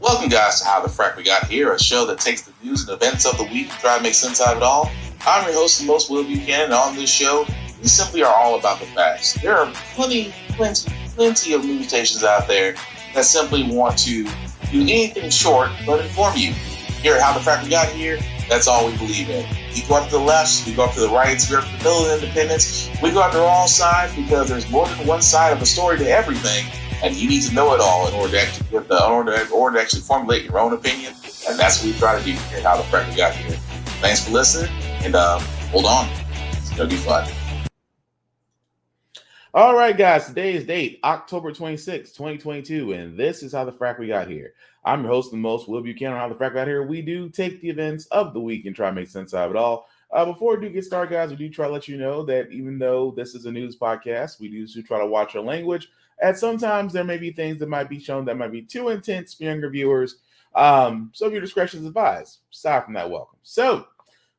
Welcome, guys, to How the Frack We Got Here, a show that takes the news and events of the week and try to make sense out of it all. I'm your host, the most Will Buchanan, and on this show, we simply are all about the facts. There are plenty of news stations out there that simply want to do anything short but inform you. Here at How the Frack We Got Here, that's all we believe in. We go up to the left, we go up to the right, we go up to the middle of independence, we go after all sides because there's more than one side of a story to everything. And you need to know it all in order to actually formulate your own opinion. And that's what we try to do here at How the Frack We Got Here. Thanks for listening, and hold on. It's going to be fun. All right, guys. Today's date, October 26, 2022, and this is How the Frack We Got Here. I'm your host, the most Will Buchanan on How the Frack We Got Here. We do take the events of the week and try to make sense out of it all. Before we do get started, guys, we do try to let you know that even though this is a news podcast, we do try to watch our language. And sometimes there may be things that might be shown that might be too intense for younger viewers. So your discretion is advised. Aside from that, welcome. So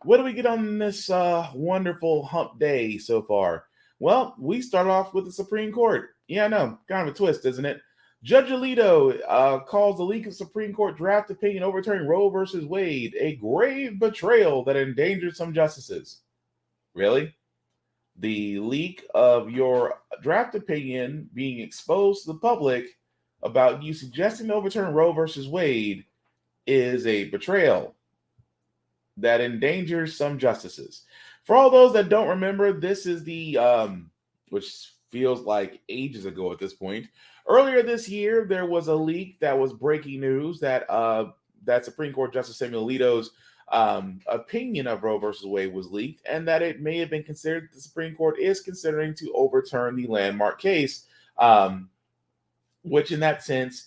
what do we get on this wonderful hump day so far? Well, we start off with the Supreme Court. Yeah, I know. Kind of a twist, isn't it? Judge Alito calls the leak of Supreme Court draft opinion overturning Roe versus Wade a grave betrayal that endangered some justices. Really? The leak of your draft opinion being exposed to the public about you suggesting to overturn Roe versus Wade is a betrayal that endangers some justices. For all those that don't remember, this is the, which feels like ages ago at this point. Earlier this year, there was a leak that was breaking news that that Supreme Court Justice Samuel Alito's opinion of Roe versus Wade was leaked, and that it may have been considered the Supreme Court is considering to overturn the landmark case, which in that sense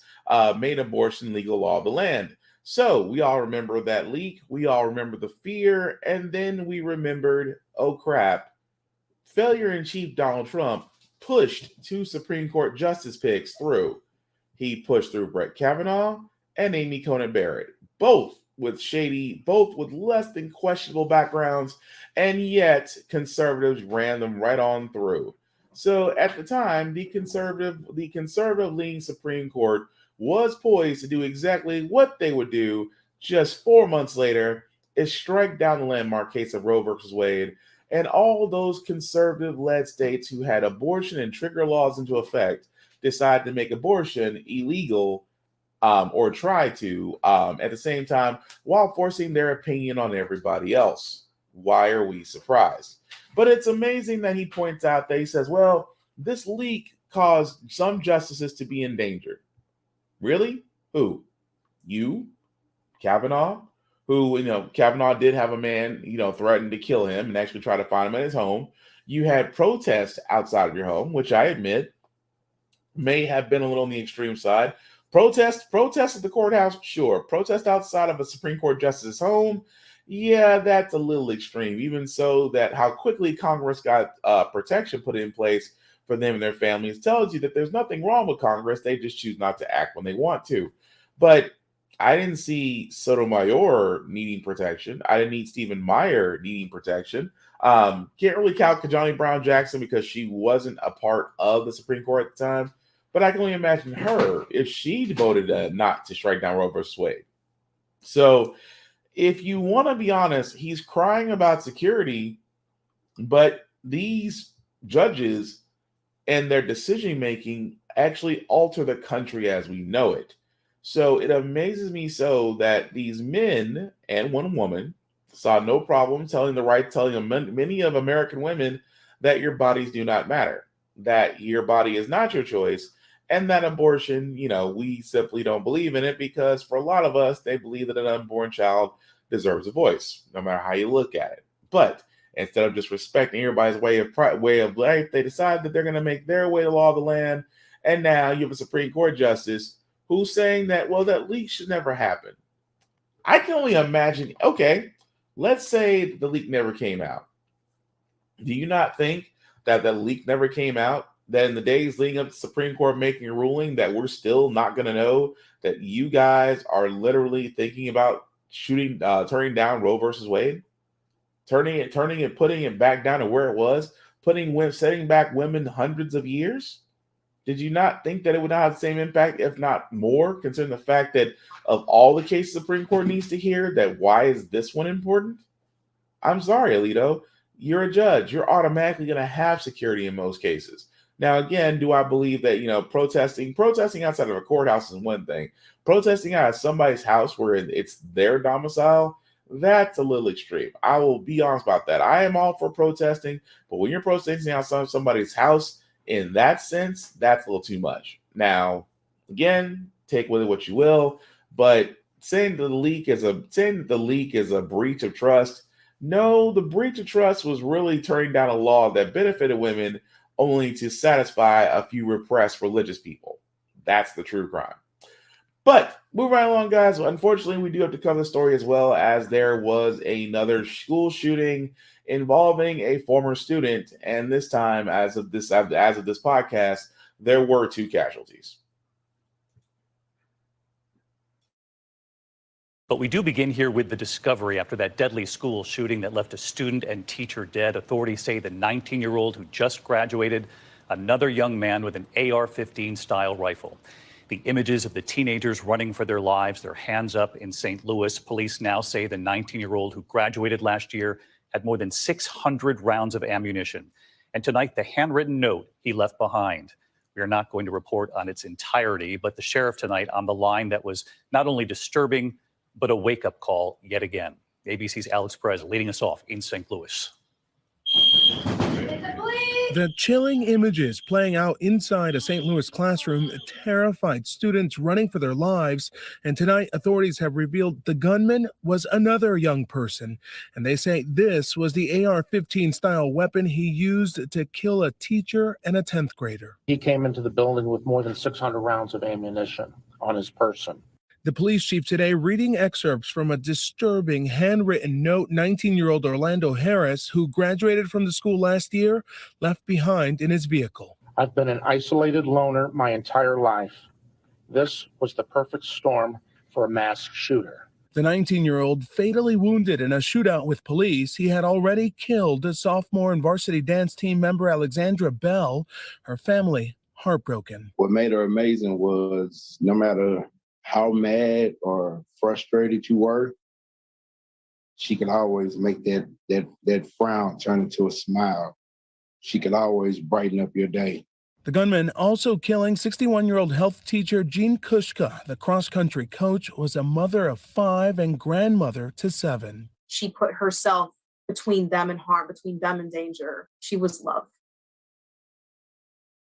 made abortion legal law of the land. So we all remember that leak. We all remember the fear. And then we remembered, oh crap, failure in chief Donald Trump pushed two Supreme Court justice picks through. He pushed through Brett Kavanaugh and Amy Coney Barrett, both with less than questionable backgrounds, and yet conservatives ran them right on through. So at the time, the conservative-leaning Supreme Court was poised to do exactly what they would do just 4 months later, is strike down the landmark case of Roe versus Wade, and all those conservative-led states who had abortion and trigger laws into effect decided to make abortion illegal, or try to, at the same time, while forcing their opinion on everybody else. Why are we surprised? But it's amazing that he points out that he says, well, this leak caused some justices to be endangered. Really? Who? You? Kavanaugh? Who, Kavanaugh did have a man, threaten to kill him and actually try to find him at his home. You had protests outside of your home, which I admit may have been a little on the extreme side. Protest at the courthouse, sure. Protest outside of a Supreme Court justice's home, yeah, that's a little extreme. Even so, that how quickly Congress got protection put in place for them and their families tells you that there's nothing wrong with Congress. They just choose not to act when they want to. But I didn't see Sotomayor needing protection. I didn't need Stephen Meyer needing protection. Can't really count Ketanji Brown Jackson because she wasn't a part of the Supreme Court at the time. But I can only imagine her if she voted not to strike down Roe versus Wade. So if you want to be honest, he's crying about security, but these judges and their decision-making actually alter the country as we know it. So it amazes me so that these men and one woman saw no problem telling many of American women that your bodies do not matter, that your body is not your choice, and that abortion, we simply don't believe in it because for a lot of us, they believe that an unborn child deserves a voice, no matter how you look at it. But instead of just respecting everybody's way of life, they decide that they're going to make their way the law of the land. And now you have a Supreme Court justice who's saying that, well, that leak should never happen. I can only imagine, okay, let's say the leak never came out. Do you not think that the leak never came out? That in the days leading up to the Supreme Court making a ruling that we're still not going to know that you guys are literally thinking about turning down Roe versus Wade, putting it back down to where it was, setting back women hundreds of years? Did you not think that it would not have the same impact, if not more, considering the fact that of all the cases the Supreme Court needs to hear, that why is this one important? I'm sorry, Alito. You're a judge. You're automatically going to have security in most cases. Now, again, do I believe that, protesting outside of a courthouse is one thing. Protesting out of somebody's house where it's their domicile, that's a little extreme. I will be honest about that. I am all for protesting, but when you're protesting outside somebody's house in that sense, that's a little too much. Now, again, take with it what you will, but saying that the leak is a breach of trust. No, the breach of trust was really turning down a law that benefited women only to satisfy a few repressed religious people. That's the true crime. But moving right along, guys. Unfortunately, we do have to cover the story as well, as there was another school shooting involving a former student, and this time, as of this podcast, there were 2 casualties. But we do begin here with the discovery after that deadly school shooting that left a student and teacher dead. Authorities say the 19-year-old who just graduated, another young man with an AR-15 style rifle. The images of the teenagers running for their lives, their hands up in St. Louis. Police now say the 19-year-old who graduated last year had more than 600 rounds of ammunition. And tonight, the handwritten note he left behind. We are not going to report on its entirety, but the sheriff tonight on the line that was not only disturbing, but a wake-up call yet again. ABC's Alex Perez leading us off in St. Louis. The chilling images playing out inside a St. Louis classroom terrified students running for their lives. And tonight, authorities have revealed the gunman was another young person. And they say this was the AR-15 style weapon he used to kill a teacher and a 10th grader. He came into the building with more than 600 rounds of ammunition on his person. The police chief today reading excerpts from a disturbing handwritten note 19-year-old Orlando Harris, who graduated from the school last year, left behind in his vehicle. I've been an isolated loner my entire life. This was the perfect storm for a mass shooter. The 19-year-old fatally wounded in a shootout with police. He had already killed a sophomore and varsity dance team member Alexandra Bell. Her family heartbroken. What made her amazing was no matter how mad or frustrated you were, she could always make that frown turn into a smile. She could always brighten up your day. The gunman also killing 61-year-old health teacher Jean Kushka. The cross-country coach was a mother of 5 and grandmother to 7. She put herself between them and harm, between them and danger. She was love.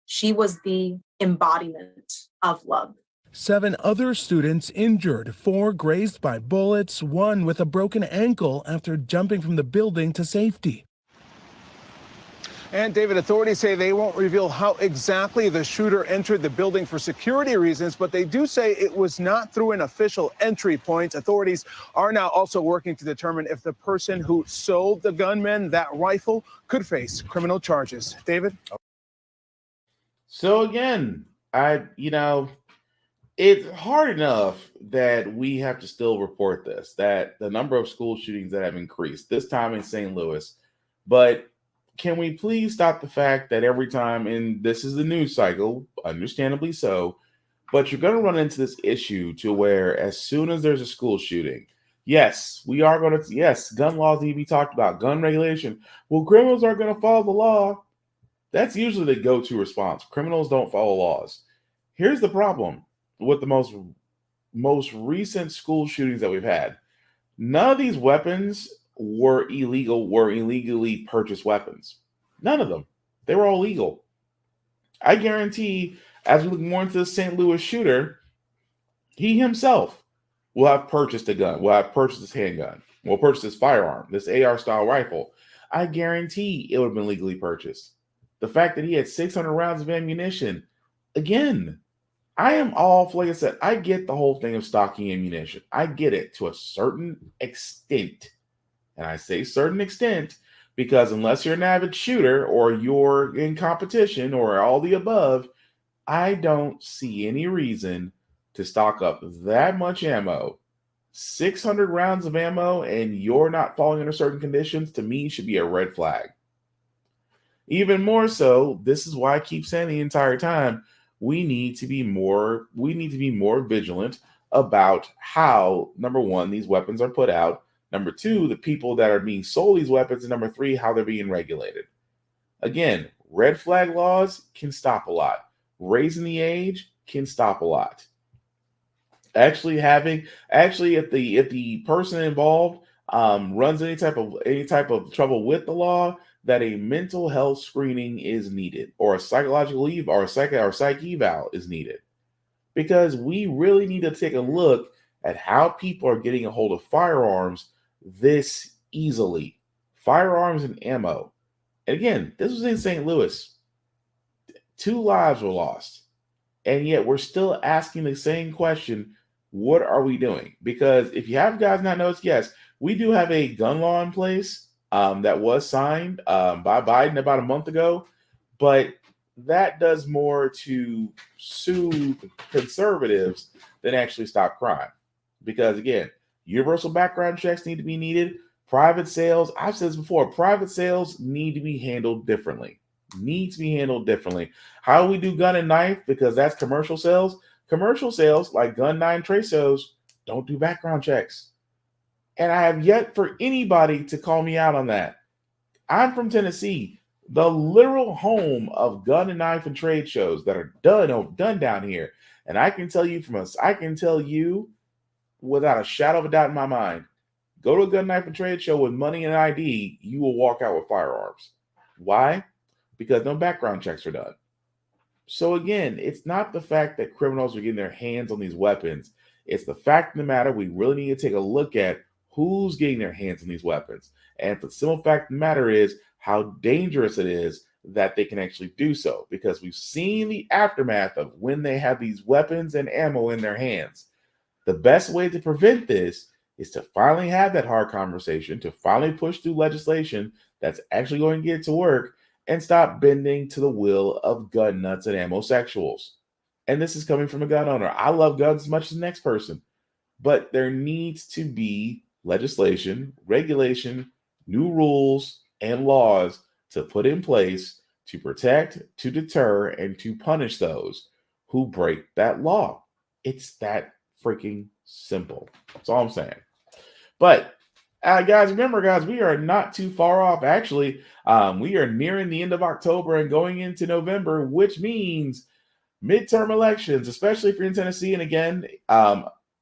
She was the embodiment of love. 7 other students injured, 4 grazed by bullets, 1 with a broken ankle after jumping from the building to safety. And David, authorities say they won't reveal how exactly the shooter entered the building for security reasons, but they do say it was not through an official entry point. Authorities are now also working to determine if the person who sold the gunman that rifle could face criminal charges. David? So again, it's hard enough that we have to still report this, that the number of school shootings that have increased, this time in St. Louis. But can we please stop the fact that every time, and this is the news cycle, understandably so, but you're going to run into this issue to where as soon as there's a school shooting, yes, gun laws need to be talked about, gun regulation. Well, criminals aren't going to follow the law. That's usually the go-to response. Criminals don't follow laws. Here's the problem with the most recent school shootings that we've had. None of these weapons were illegally purchased weapons. None of them. They were all legal. I guarantee, as we look more into the St. Louis shooter, he himself will have purchased a gun, will have purchased his handgun, will purchase his firearm, this AR-style rifle. I guarantee it would have been legally purchased. The fact that he had 600 rounds of ammunition, again, I am all, like I said, I get the whole thing of stocking ammunition. I get it to a certain extent. And I say certain extent because unless you're an avid shooter or you're in competition or all the above, I don't see any reason to stock up that much ammo. 600 rounds of ammo and you're not falling under certain conditions, to me, should be a red flag. Even more so, this is why I keep saying the entire time, we need to be more vigilant about how, number one, these weapons are put out, number two, the people that are being sold these weapons, and number three, how they're being regulated. Again, red flag laws can stop a lot. Raising the age can stop a lot. Actually, if the person involved runs any type of trouble with the law, that a mental health screening is needed, or a psychological leave, or psych eval is needed, because we really need to take a look at how people are getting a hold of firearms this easily. Firearms and ammo. And again, this was in St. Louis. 2 lives were lost. And yet we're still asking the same question, what are we doing? Because if you have guys not noticed, yes, we do have a gun law in place that was signed by Biden about a month ago, but that does more to soothe conservatives than actually stop crime. Because again, universal background checks need to be needed. Private sales, I've said this before, private sales need to be handled differently. How we do gun and knife, because that's commercial sales. Commercial sales, like gun, knife, trade sales, don't do background checks. And I have yet for anybody to call me out on that. I'm from Tennessee, the literal home of gun and knife and trade shows that are done down here. And I can tell you without a shadow of a doubt in my mind, go to a gun, knife, and trade show with money and ID, you will walk out with firearms. Why? Because no background checks are done. So again, it's not the fact that criminals are getting their hands on these weapons. It's the fact of the matter, we really need to take a look at who's getting their hands on these weapons. And the simple fact of the matter is how dangerous it is that they can actually do so, because we've seen the aftermath of when they have these weapons and ammo in their hands. The best way to prevent this is to finally have that hard conversation, to finally push through legislation that's actually going to get to work, and stop bending to the will of gun nuts and ammo sexuals. And this is coming from a gun owner. I love guns as much as the next person, but there needs to be legislation, regulation, new rules, and laws to put in place to protect, to deter, and to punish those who break that law. It's that freaking simple. That's all I'm saying. But guys, remember, guys, we are not too far off. Actually, we are nearing the end of October and going into November, which means midterm elections, especially if you're in Tennessee. And again,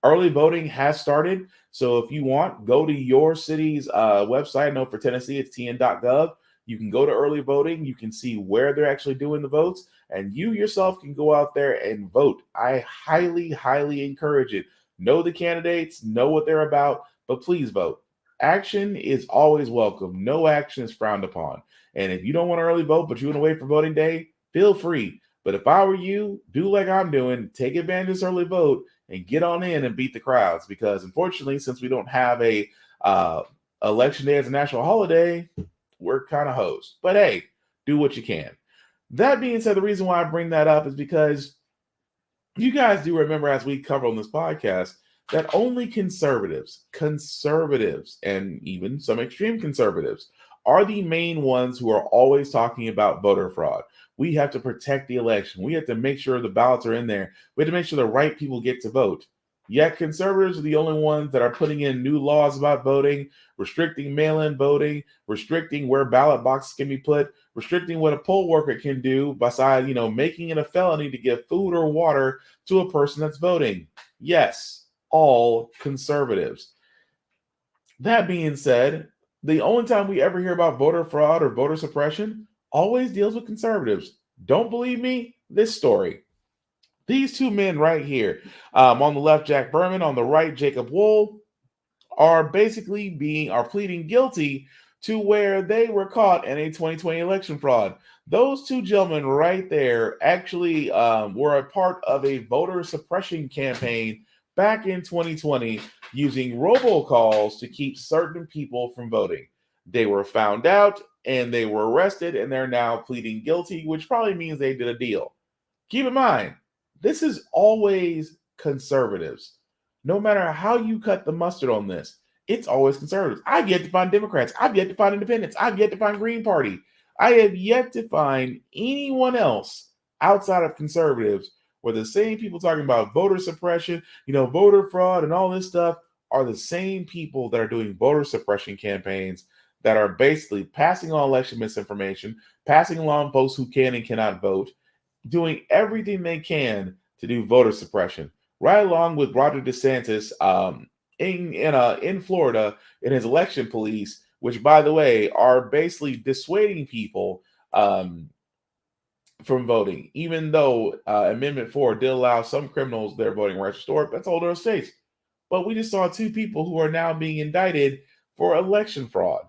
early voting has started. So if you want, go to your city's website. I know for Tennessee, it's tn.gov. You can go to early voting. You can see where they're actually doing the votes, and you yourself can go out there and vote. I highly, highly encourage it. Know the candidates, know what they're about, but please vote. Action is always welcome. No action is frowned upon. And if you don't want to early vote, but you want to wait for voting day, feel free. But if I were you, do like I'm doing, take advantage of this early vote and get on in and beat the crowds. Because unfortunately, since we don't have a election day as a national holiday, we're kind of hosed. But hey, do what you can. That being said, the reason why I bring that up is because you guys do remember, as we cover on this podcast, that only conservatives, and even some extreme conservatives are the main ones who are always talking about voter fraud. We have to protect the election. We have to make sure the ballots are in there. We have to make sure the right people get to vote. Yet conservatives are the only ones that are putting in new laws about voting, restricting mail-in voting, restricting where ballot boxes can be put, restricting what a poll worker can do, besides, making it a felony to give food or water to a person that's voting. Yes, all conservatives. That being said, the only time we ever hear about voter fraud or voter suppression always deals with conservatives. Don't believe me? This story. These two men right here, on the left, Jack Berman, on the right, Jacob Wohl, are pleading guilty to where they were caught in a 2020 election fraud. Those two gentlemen right there actually were a part of a voter suppression campaign back in 2020 using robocalls to keep certain people from voting. They were found out and they were arrested, and they're now pleading guilty, which probably means they did a deal. Keep in mind, this is always conservatives. No matter how you cut the mustard on this, it's always conservatives. I've yet to find Democrats. I've yet to find independents. I've yet to find Green Party. I have yet to find anyone else outside of conservatives were the same people talking about voter suppression, voter fraud and all this stuff are the same people that are doing voter suppression campaigns that are basically passing on election misinformation, passing along folks who can and cannot vote, doing everything they can to do voter suppression, right along with Roger DeSantis in Florida in his election police, which, by the way, are basically dissuading people from voting, even though Amendment 4 did allow some criminals their voting rights restored. That's all those states. But we just saw two people who are now being indicted for election fraud.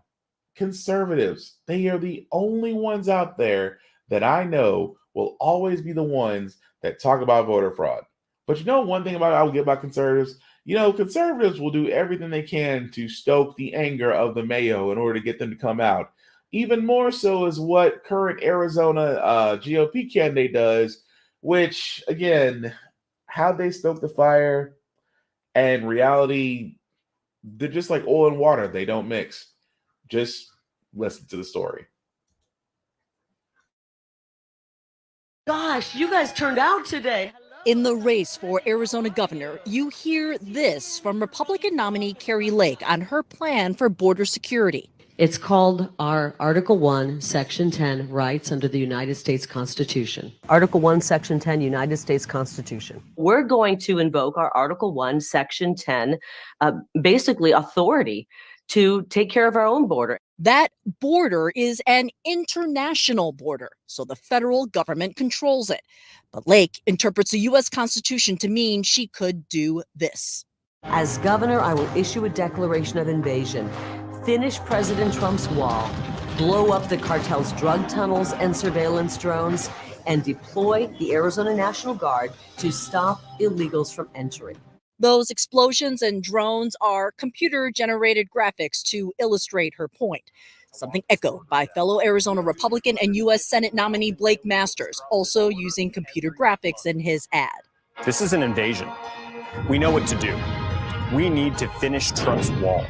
Conservatives, they are the only ones out there that I know will always be the ones that talk about voter fraud. But one thing I will get about conservatives, conservatives will do everything they can to stoke the anger of the Mayo in order to get them to come out. Even more so is what current Arizona GOP candidate does, which, again, how they stoke the fire and reality, they're just like oil and water. They don't mix. Just listen to the story. Gosh, you guys turned out today. In the race for Arizona governor, you hear this from Republican nominee Kari Lake on her plan for border security. It's called our Article 1, Section 10 rights under the United States Constitution. Article 1, Section 10, United States Constitution. We're going to invoke our Article 1, Section 10, basically authority to take care of our own border. That border is an international border, so the federal government controls it. But Lake interprets the U.S. Constitution to mean she could do this. As governor, I will issue a declaration of invasion, finish President Trump's wall, blow up the cartel's drug tunnels and surveillance drones, and deploy the Arizona National Guard to stop illegals from entering. Those explosions and drones are computer-generated graphics to illustrate her point, something echoed by fellow Arizona Republican and U.S. Senate nominee Blake Masters, also using computer graphics in his ad. This is an invasion. We know what to do. We need to finish Trump's wall.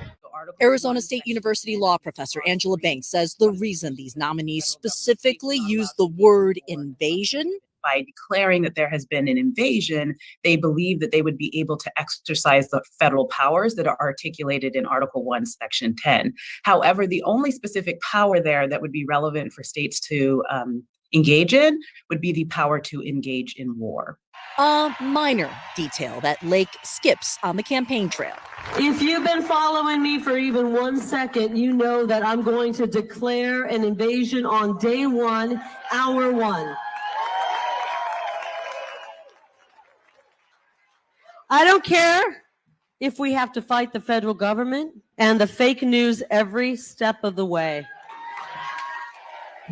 Arizona State University law professor Angela Banks says the reason these nominees specifically use the word invasion, by declaring that there has been an invasion, they believe that they would be able to exercise the federal powers that are articulated in Article 1, Section 10. However, the only specific power there that would be relevant for states to engage in would be the power to engage in war. A minor detail that Lake skips on the campaign trail. If you've been following me for even 1 second, you know that I'm going to declare an invasion on day 1, hour 1. I don't care if we have to fight the federal government and the fake news every step of the way.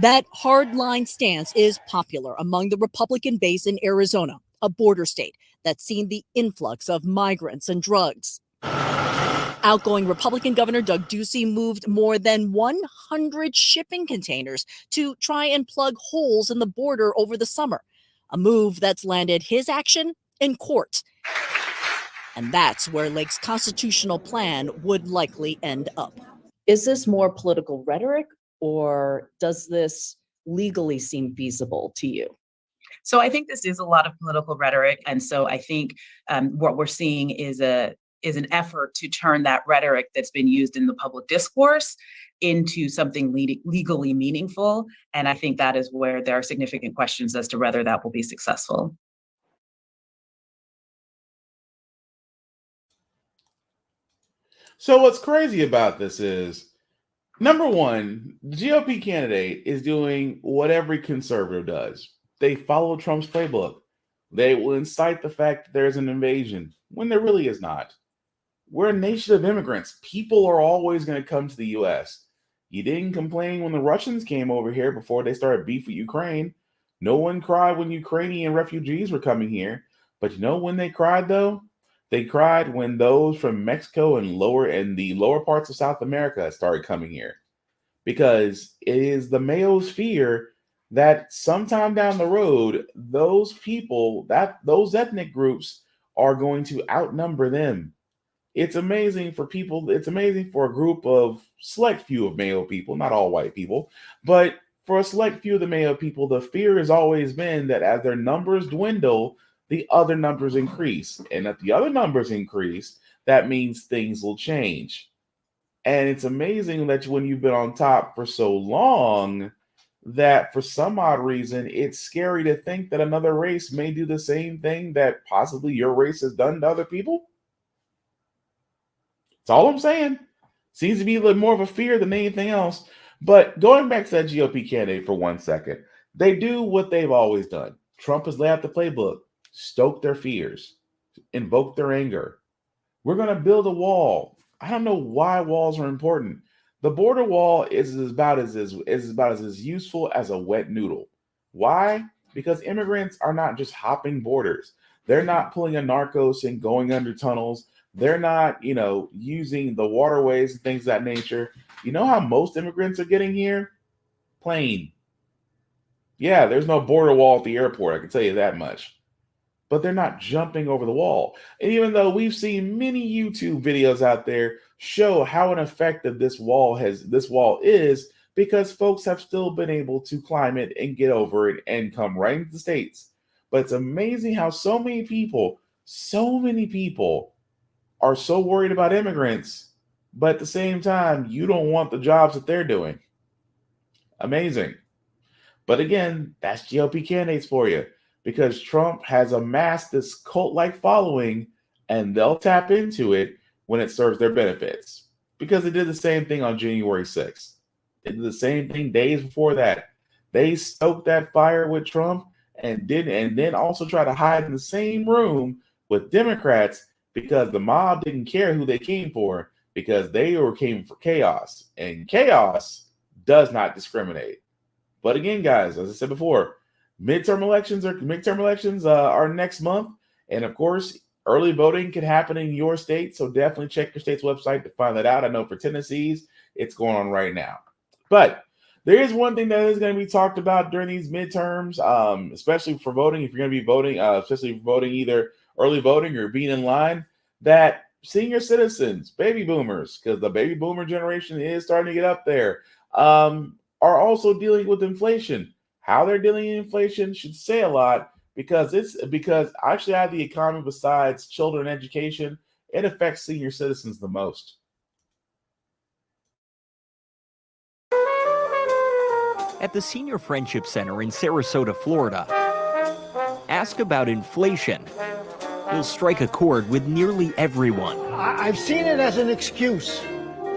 That hardline stance is popular among the Republican base in Arizona, a border state that's seen the influx of migrants and drugs. Outgoing Republican Governor Doug Ducey moved more than 100 shipping containers to try and plug holes in the border over the summer, a move that's landed his action in court. And that's where Lake's constitutional plan would likely end up. Is this more political rhetoric, or does this legally seem feasible to you? So I think this is a lot of political rhetoric. And so I think what we're seeing is an effort to turn that rhetoric that's been used in the public discourse into something legally meaningful. And I think that is where there are significant questions as to whether that will be successful. So what's crazy about this is, number one, the GOP candidate is doing what every conservative does. They follow Trump's playbook. They will incite the fact that there's an invasion when there really is not. We're a nation of immigrants. People are always going to come to the U.S. You didn't complain when the Russians came over here before they started beef with Ukraine. No one cried when Ukrainian refugees were coming here. But you know when they cried, though? They cried when those from Mexico and the lower parts of South America started coming here, because it is the Mayo's fear that sometime down the road, those people, those ethnic groups are going to outnumber them. It's amazing for people. It's amazing for a group of select few of Mayo people, not all white people, but for a select few of the Mayo people, the fear has always been that as their numbers dwindle, the other numbers increase. And if the other numbers increase, that means things will change. And it's amazing that when you've been on top for so long, that for some odd reason, it's scary to think that another race may do the same thing that possibly your race has done to other people. That's all I'm saying. Seems to be a little more of a fear than anything else. But going back to that GOP candidate for 1 second, they do what they've always done. Trump has laid out the playbook, stoke their fears, invoke their anger. We're going to build a wall. I don't know why walls are important. The border wall is about as useful as a wet noodle. Why? Because immigrants are not just hopping borders. They're not pulling a narcos and going under tunnels. They're not, using the waterways and things of that nature. You know how most immigrants are getting here? Plane. Yeah, there's no border wall at the airport, I can tell you that much. But they're not jumping over the wall. And even though we've seen many YouTube videos out there show how ineffective this wall is, because folks have still been able to climb it and get over it and come right into the States. But it's amazing how so many people are so worried about immigrants, but at the same time, you don't want the jobs that they're doing. Amazing. But again, that's GOP candidates for you, because Trump has amassed this cult-like following, and they'll tap into it when it serves their benefits. Because they did the same thing on January 6th. They did the same thing days before that. They stoked that fire with Trump and then also try to hide in the same room with Democrats, because the mob didn't care who they came for, because they came for chaos, and chaos does not discriminate. But again, guys, as I said before, midterm elections are next month, and of course, early voting can happen in your state. So definitely check your state's website to find that out. I know for Tennessee's, it's going on right now. But there is one thing that is going to be talked about during these midterms, especially for voting. If you're going to be voting, especially voting either early voting or being in line, that senior citizens, baby boomers, because the baby boomer generation is starting to get up there, are also dealing with inflation. How they're dealing with inflation should say a lot, because actually out of the economy, besides children and education, it affects senior citizens the most. At the Senior Friendship Center in Sarasota, Florida, ask about inflation. Will strike a chord with nearly everyone. I've seen it as an excuse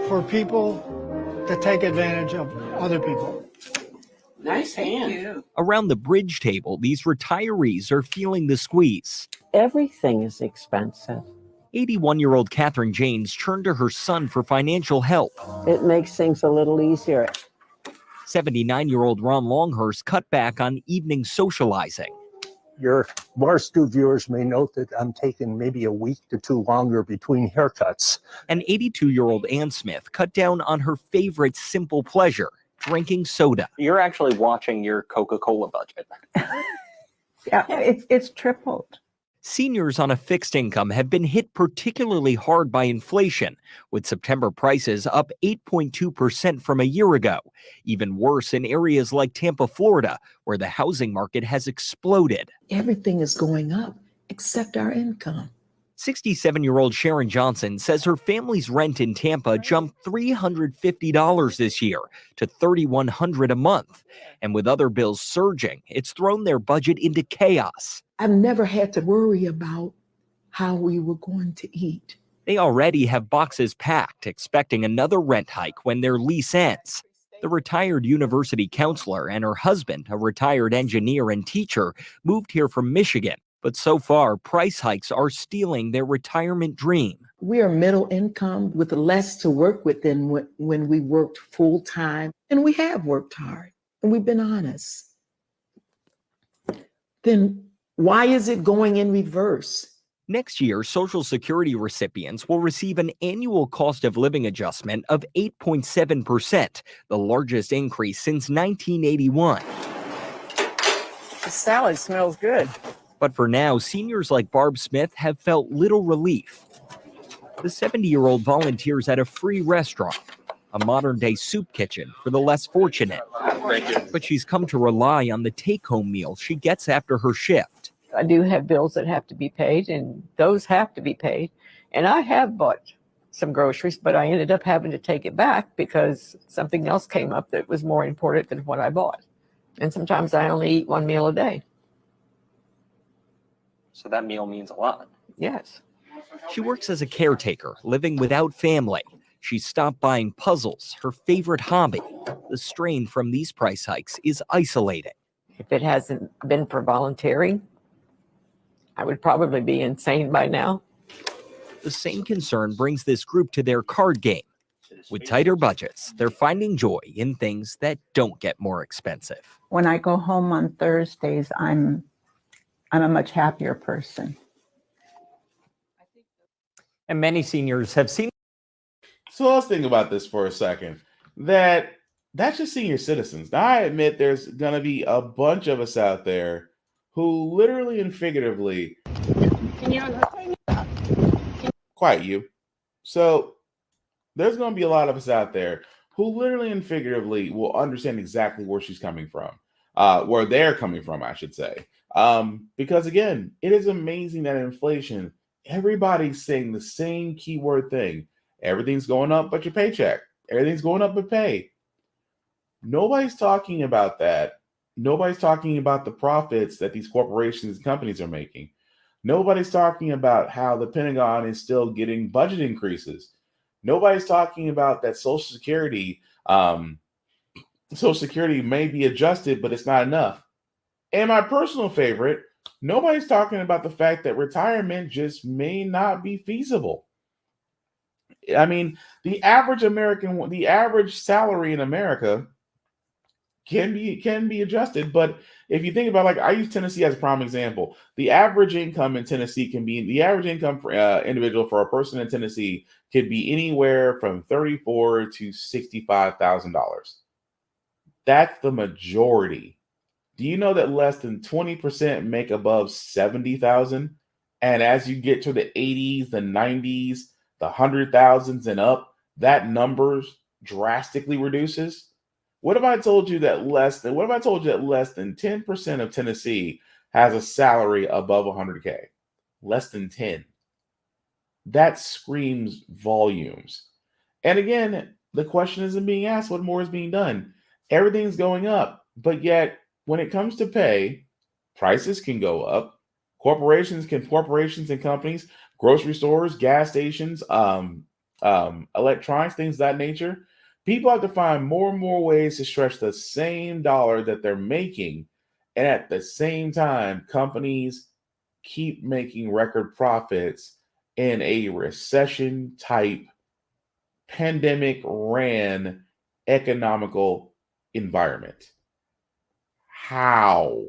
for people to take advantage of other people. Nice hand. Around the bridge table, these retirees are feeling the squeeze. Everything is expensive. 81-year-old Catherine Janes turned to her son for financial help. It makes things a little easier. 79-year-old Ron Longhurst cut back on evening socializing. Your Barstool viewers may note that I'm taking maybe a week to two longer between haircuts. And 82-year-old Ann Smith cut down on her favorite simple pleasure, drinking soda. You're actually watching your Coca-Cola budget. Yeah, it's tripled. Seniors on a fixed income have been hit particularly hard by inflation, with September prices up 8.2% from a year ago. Even worse in areas like Tampa, Florida, where the housing market has exploded. Everything is going up except our income. 67-year-old Sharon Johnson says her family's rent in Tampa jumped $350 this year to $3,100 a month. And with other bills surging, it's thrown their budget into chaos. I've never had to worry about how we were going to eat. They already have boxes packed, expecting another rent hike when their lease ends. The retired university counselor and her husband, a retired engineer and teacher, moved here from Michigan. But so far, price hikes are stealing their retirement dream. We are middle income with less to work with than when we worked full time. And we have worked hard and we've been honest. Then why is it going in reverse? Next year, Social Security recipients will receive an annual cost of living adjustment of 8.7%, the largest increase since 1981. The salad smells good. But for now, seniors like Barb Smith have felt little relief. The 70-year-old volunteers at a free restaurant, a modern-day soup kitchen for the less fortunate. Thank you. But she's come to rely on the take-home meal she gets after her shift. I do have bills that have to be paid, and those have to be paid. And I have bought some groceries, but I ended up having to take it back because something else came up that was more important than what I bought. And sometimes I only eat one meal a day. So that meal means a lot. Yes. She works as a caretaker, living without family. She stopped buying puzzles, her favorite hobby. The strain from these price hikes is isolating. If it hasn't been for volunteering, I would probably be insane by now. The same concern brings this group to their card game. With tighter budgets, they're finding joy in things that don't get more expensive. When I go home on Thursdays, I'm a much happier person. And many seniors have seen. So let's think about this for a second. That's just senior citizens. Now, I admit there's going to be a bunch of us out there who literally and figuratively. Can you Quiet you. So there's going to be a lot of us out there who literally and figuratively will understand exactly where she's coming from, where they're coming from, I should say. Because again, it is amazing that inflation, everybody's saying the same keyword thing. Everything's going up but your paycheck. Everything's going up but pay. Nobody's talking about that. Nobody's talking about the profits that these corporations and companies are making. Nobody's talking about how the Pentagon is still getting budget increases. Nobody's talking about that Social Security may be adjusted, but it's not enough. And my personal favorite, nobody's talking about the fact that retirement just may not be feasible. I mean, the average salary in America can be adjusted, but if you think about, like, I use Tennessee as a prime example. The average income in Tennessee for individual for a person in Tennessee could be anywhere from $34,000 to $65,000. That's the majority. Do you know that less than 20% make above $70,000? And as you get to the 80s, the 90s, the 100,000s and up, that number drastically reduces. What if I told you that less than 10% of Tennessee has a salary above 100K? Less than 10. That screams volumes. And again, the question isn't being asked what more is being done. Everything's going up, but yet when it comes to pay, prices can go up. Corporations and companies, grocery stores, gas stations, electronics, things of that nature. People have to find more and more ways to stretch the same dollar that they're making. And at the same time, companies keep making record profits in a recession-type, pandemic-ran economical environment. How?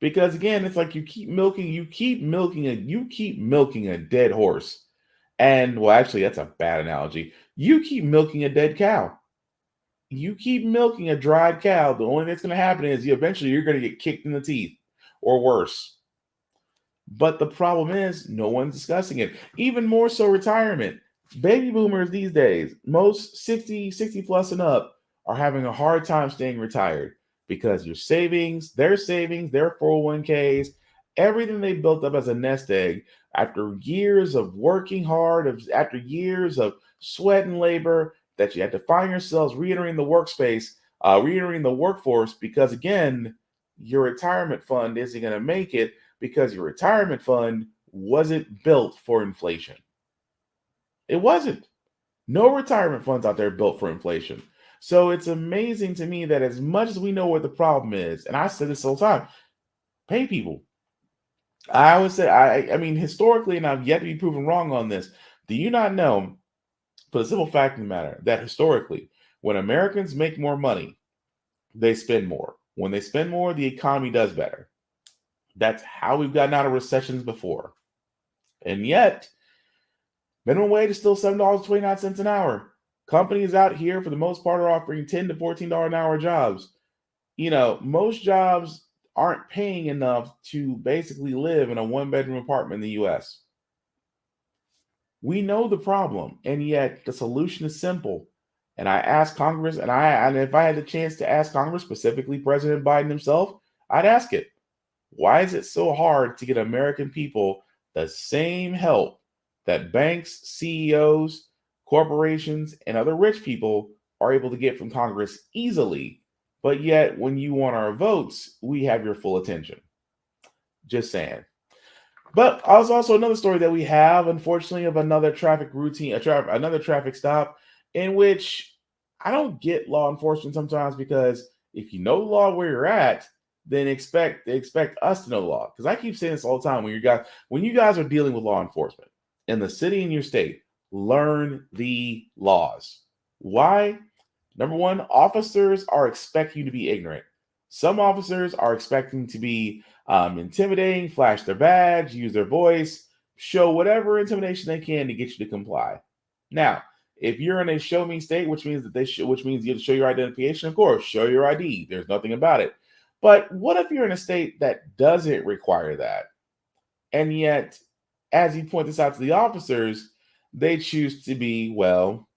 Because again, it's like you keep milking a dead horse. And well, actually, that's a bad analogy. You keep milking a dead cow. You keep milking a dried cow. The only thing that's going to happen is eventually you're going to get kicked in the teeth or worse. But the problem is no one's discussing it. Even more so retirement. Baby boomers these days, most 60 plus and up, are having a hard time staying retired because their 401ks, everything they built up as a nest egg after years of working hard, after years of sweat and labor, that you had to find yourselves re-entering the workforce because, again, your retirement fund isn't going to make it because your retirement fund wasn't built for inflation. It wasn't. No retirement funds out there built for inflation. So it's amazing to me that as much as we know what the problem is, and I said this all the time, pay people. I always say, I mean, historically, and I've yet to be proven wrong on this, do you not know, for the simple fact of the matter, that historically, when Americans make more money, they spend more. When they spend more, the economy does better. That's how we've gotten out of recessions before. And yet, minimum wage is still $7.29 an hour. Companies out here, for the most part, are offering $10 to $14 an hour jobs. You know, most jobs aren't paying enough to basically live in a one-bedroom apartment in the U.S. We know the problem, and yet the solution is simple. And I asked Congress, and if I had the chance to ask Congress, specifically President Biden himself, I'd ask it. Why is it so hard to get American people the same help that banks, CEOs, corporations, and other rich people are able to get from Congress easily? But yet, when you want our votes, we have your full attention. Just saying. But there's also another story that we have, unfortunately, of another traffic routine, another traffic stop, in which I don't get law enforcement sometimes, because if you know the law where you're at, then expect us to know the law. Because I keep saying this all the time, when you guys are dealing with law enforcement in the city and your state, learn the laws. Why? Number one, officers are expecting you to be ignorant. Some officers are expecting to be intimidating, flash their badge, use their voice, show whatever intimidation they can to get you to comply. Now, if you're in a show me state, which means you have to show your identification, of course, show your ID. There's nothing about it. But what if you're in a state that doesn't require that? And yet, as you point this out to the officers, they choose to be, well,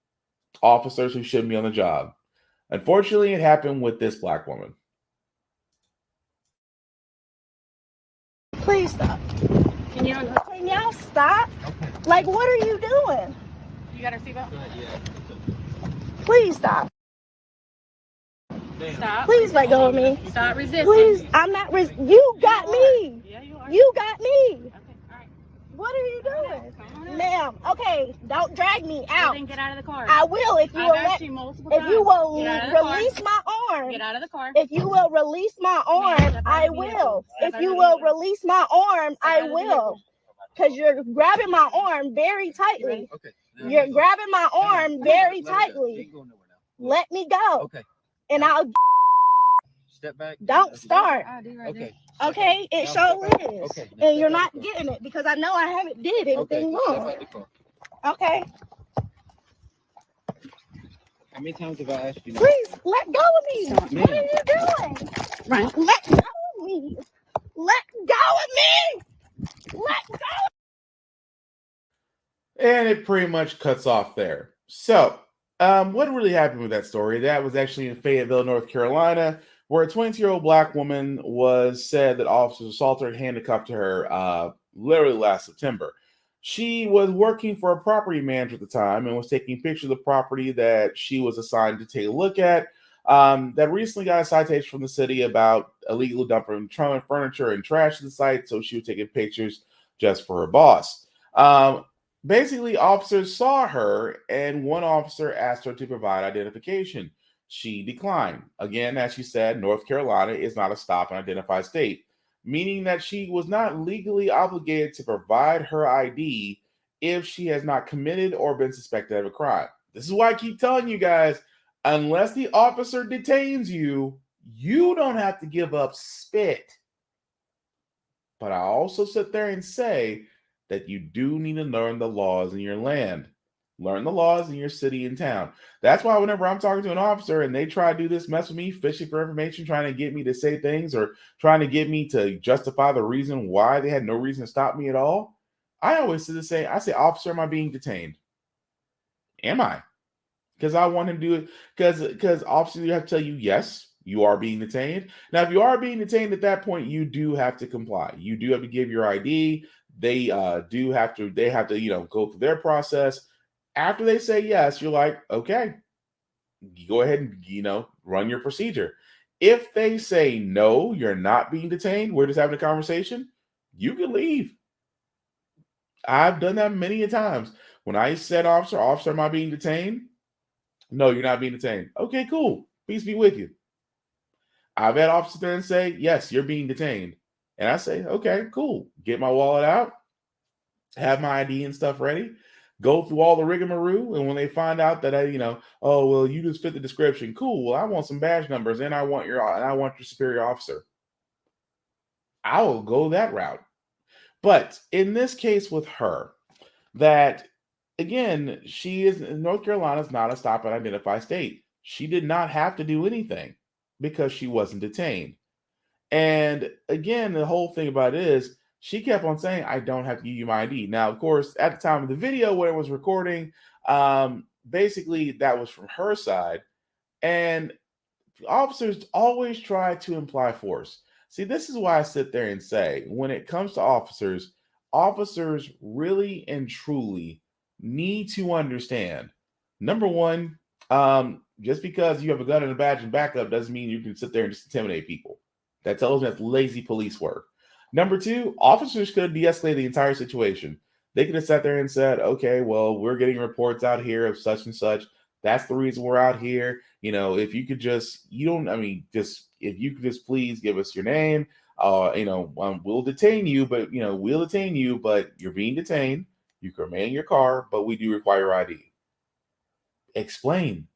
officers who shouldn't be on the job. Unfortunately, it happened with this black woman. Please stop. Can y'all stop? Okay. Like, what are you doing? You got our seatbelt? Please stop. Stop. Please let go of me. Stop resisting. Please, I'm not you got me. Yeah, you are. You got me. Okay, all right. What are you doing? Ma'am, okay, don't drag me out. Then get out of the car. I will if you will release my arm. Get out of the car. If you will release my arm, I will. If you will release my arm, I will. Because you're grabbing my arm very tightly. Okay. You're grabbing my arm very tightly. Let me go. Okay. And I'll step back. Don't start. Okay. Okay, it sure is. Okay. And you're not getting it because I know I haven't did anything wrong. Okay. How many times have I asked you? Please let go of me. Stop. What are you doing? Right. Let go of me. Let go of me. Let go. And it pretty much cuts off there. So, what really happened with that story? That was actually in Fayetteville, North Carolina, where a 22-year-old black woman was said that officers assaulted her and handcuffed her literally last September. She was working for a property manager at the time and was taking pictures of the property that she was assigned to take a look at. That recently got a citation from the city about illegally dumping furniture and trash to the site, so she was taking pictures just for her boss. Basically, officers saw her, and one officer asked her to provide identification. She declined. Again, as she said, North Carolina is not a stop and identify state, meaning that she was not legally obligated to provide her ID if she has not committed or been suspected of a crime. This is why I keep telling you guys, unless the officer detains you, you don't have to give up spit. But I also sit there and say that you do need to learn the laws in your land. Learn the laws in your city and town. That's why whenever I'm talking to an officer and they try to do this mess with me, fishing for information, trying to get me to say things or trying to get me to justify the reason why they had no reason to stop me at all, I always say, officer, am I being detained? Am I? Because I want him to do it. Because officers, you have to tell you, yes, you are being detained. Now, if you are being detained at that point, you do have to comply. You do have to give your ID. They have to, go through their process. After they say yes, you're like, okay, go ahead and, run your procedure. If they say no, you're not being detained, we're just having a conversation, you can leave. I've done that many a times. When I said, officer, am I being detained? No, you're not being detained. Okay, cool. Peace be with you. I've had officers there and say, yes, you're being detained. And I say, okay, cool. Get my wallet out, have my ID and stuff ready, go through all the rigmarole. And when they find out that you just fit the description, cool. Well, I want some badge numbers and I want your superior officer. I will go that route. But in this case with her, that again, North Carolina is not a stop and identify state. She did not have to do anything because she wasn't detained. And again, the whole thing about it is she kept on saying, I don't have to give you my ID. Now, of course, at the time of the video where it was recording, basically that was from her side. And officers always try to imply force. See, this is why I sit there and say, when it comes to officers, officers really and truly need to understand. Number one, just because you have a gun and a badge and backup doesn't mean you can sit there and just intimidate people. That tells me that's lazy police work. Number two, officers could de-escalate the entire situation. They could have sat there and said, okay, well, we're getting reports out here of such and such. That's the reason we're out here. If you could just, if you could just please give us your name, we'll detain you, but you're being detained. You can remain in your car, but we do require ID. Explain.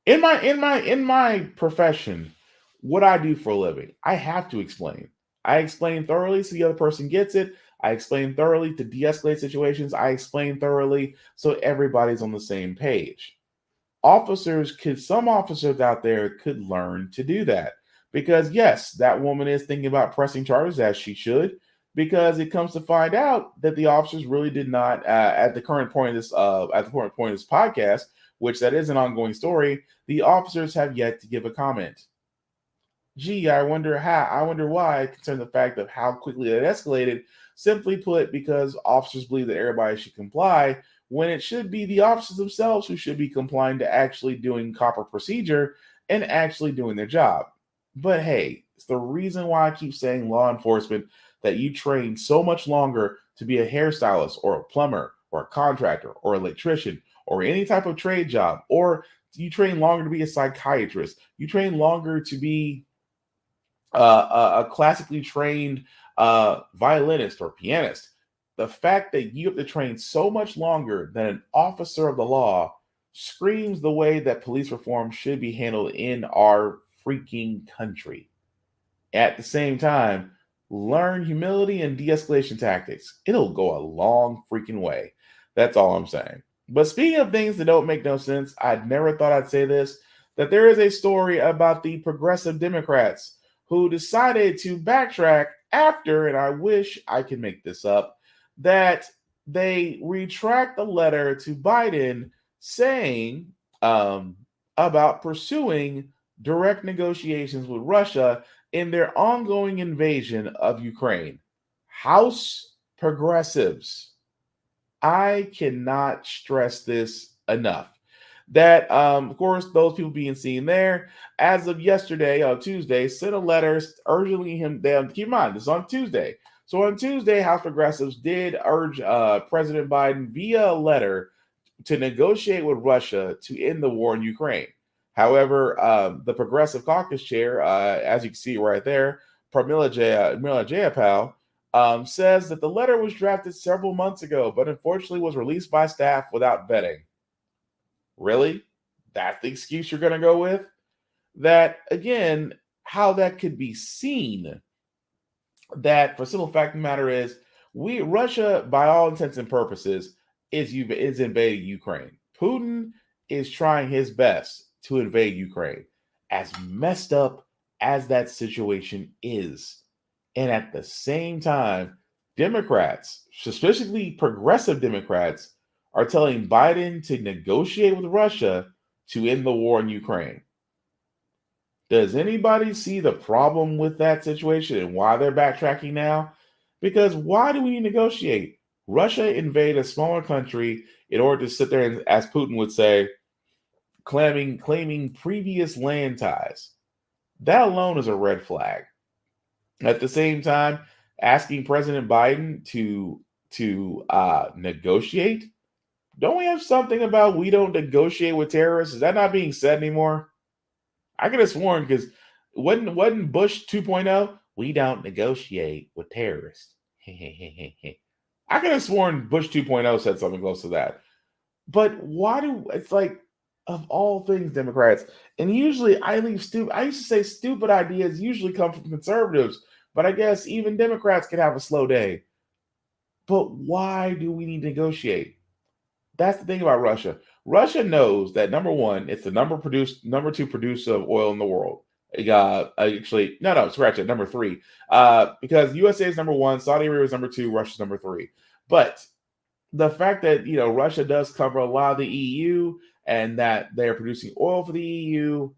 In my profession, what I do for a living, I have to explain. I explain thoroughly so the other person gets it. I explain thoroughly to de-escalate situations. I explain thoroughly so everybody's on the same page. Some officers out there could learn to do that, because yes, that woman is thinking about pressing charges, as she should, because it comes to find out that the officers really did not, at the current point of this podcast, which that is an ongoing story, the officers have yet to give a comment. Gee, I wonder why, concerning the fact of how quickly it escalated. Simply put, because officers believe that everybody should comply, when it should be the officers themselves who should be complying to actually doing proper procedure and actually doing their job. But hey, it's the reason why I keep saying law enforcement, that you train so much longer to be a hairstylist or a plumber or a contractor or electrician or any type of trade job, or you train longer to be a psychiatrist. You train longer to be a classically trained violinist or pianist. The fact that you have to train so much longer than an officer of the law screams the way that police reform should be handled in our freaking country. At the same time, learn humility and de-escalation tactics. It'll go a long freaking way. That's all I'm saying. But speaking of things that don't make no sense, I'd never thought I'd say this, that there is a story about the progressive Democrats who decided to backtrack after, and I wish I could make this up, that they retract the letter to Biden saying about pursuing direct negotiations with Russia in their ongoing invasion of Ukraine. House progressives, I cannot stress this enough. That, of course, those people being seen there, as of yesterday, Tuesday, sent a letter urging him. Keep in mind, this is on Tuesday. So on Tuesday, House progressives did urge President Biden via a letter to negotiate with Russia to end the war in Ukraine. However, the Progressive Caucus chair, as you can see right there, Pramila Jayapal, says that the letter was drafted several months ago, but unfortunately was released by staff without vetting. Really? That's the excuse you're going to go with? That, again, how that could be seen, that for simple fact of the matter is, Russia, by all intents and purposes, is invading Ukraine. Putin is trying his best to invade Ukraine, as messed up as that situation is. And at the same time, Democrats, specifically progressive Democrats, are telling Biden to negotiate with Russia to end the war in Ukraine. Does anybody see the problem with that situation and why they're backtracking now? Because why do we need to negotiate? Russia invaded a smaller country in order to sit there and, as Putin would say, claiming previous land ties. That alone is a red flag. At the same time, asking President Biden to negotiate. Don't we have something about we don't negotiate with terrorists? Is that not being said anymore? I could have sworn, because wasn't Bush 2.0? We don't negotiate with terrorists. I could have sworn Bush 2.0 said something close to that. But it's like, of all things, Democrats, and usually I used to say stupid ideas usually come from conservatives, but I guess even Democrats can have a slow day. But why do we need to negotiate? That's the thing about Russia. Russia knows that, number one, it's the number two producer of oil in the world. Actually, no, scratch it. Number three, because USA is number one, Saudi Arabia is number two, Russia's number three. But the fact that Russia does cover a lot of the EU, and that they're producing oil for the EU.